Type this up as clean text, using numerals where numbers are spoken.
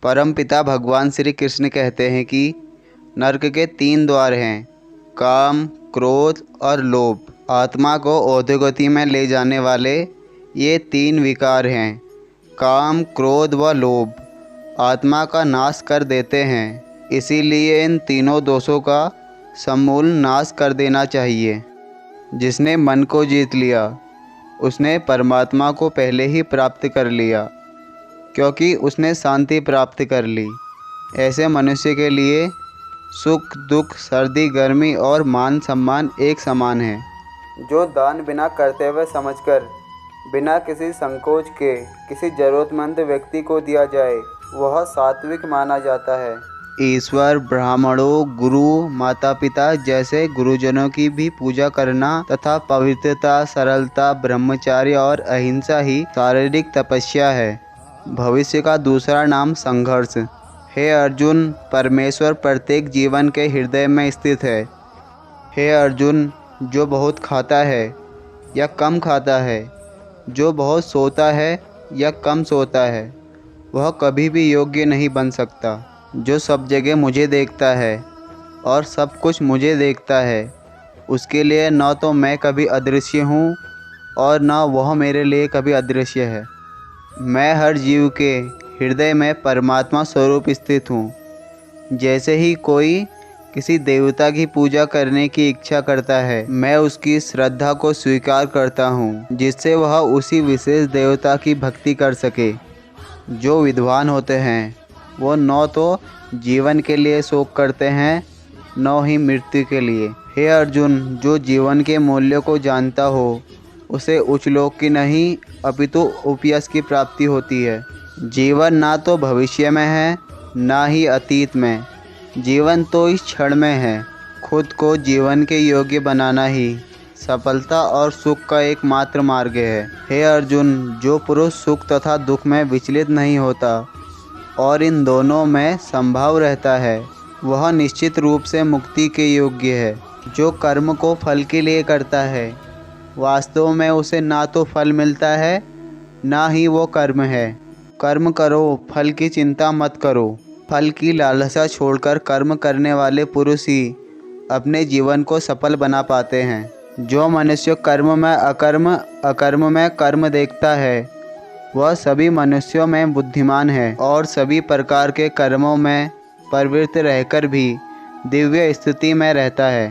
परमपिता भगवान श्री कृष्ण कहते हैं कि नरक के 3 द्वार हैं, काम, क्रोध और लोभ। आत्मा को अधोगति में ले जाने वाले ये 3 विकार हैं, काम, क्रोध व लोभ, आत्मा का नाश कर देते हैं। इसीलिए इन तीनों दोषों का समूल नाश कर देना चाहिए। जिसने मन को जीत लिया उसने परमात्मा को पहले ही प्राप्त कर लिया, क्योंकि उसने शांति प्राप्त कर ली। ऐसे मनुष्य के लिए सुख दुख, सर्दी गर्मी और मान सम्मान एक समान है। जो दान बिना कर्तव्य समझकर बिना किसी संकोच के किसी जरूरतमंद व्यक्ति को दिया जाए वह सात्विक माना जाता है। ईश्वर, ब्राह्मणों, गुरु, माता पिता जैसे गुरुजनों की भी पूजा करना तथा पवित्रता, सरलता, ब्रह्मचर्य और अहिंसा ही शारीरिक तपस्या है। भविष्य का दूसरा नाम संघर्ष। हे अर्जुन, परमेश्वर प्रत्येक जीवन के हृदय में स्थित है। हे अर्जुन, जो बहुत खाता है या कम खाता है, जो बहुत सोता है या कम सोता है, वह कभी भी योग्य नहीं बन सकता। जो सब जगह मुझे देखता है और सब कुछ मुझे देखता है, उसके लिए न तो मैं कभी अदृश्य हूँ और न वह मेरे लिए कभी अदृश्य है। मैं हर जीव के हृदय में परमात्मा स्वरूप स्थित हूँ। जैसे ही कोई किसी देवता की पूजा करने की इच्छा करता है, मैं उसकी श्रद्धा को स्वीकार करता हूँ, जिससे वह उसी विशेष देवता की भक्ति कर सके। जो विद्वान होते हैं वो न तो जीवन के लिए शोक करते हैं न ही मृत्यु के लिए। हे अर्जुन, जो जीवन के मूल्यों को जानता हो उसे उच्च लोक की नहीं अपितु उपयश की प्राप्ति होती है। जीवन ना तो भविष्य में है ना ही अतीत में, जीवन तो इस क्षण में है। खुद को जीवन के योग्य बनाना ही सफलता और सुख का एकमात्र मार्ग है। हे अर्जुन, जो पुरुष सुख तथा दुख में विचलित नहीं होता और इन दोनों में संभाव रहता है, वह निश्चित रूप से मुक्ति के योग्य है। जो कर्म को फल के लिए करता है, वास्तव में उसे ना तो फल मिलता है ना ही वो कर्म है। कर्म करो, फल की चिंता मत करो। फल की लालसा छोड़कर कर्म करने वाले पुरुष ही अपने जीवन को सफल बना पाते हैं। जो मनुष्य कर्म में अकर्म, अकर्म में कर्म देखता है, वह सभी मनुष्यों में बुद्धिमान है और सभी प्रकार के कर्मों में प्रवृत्त रहकर भी दिव्य स्थिति में रहता है।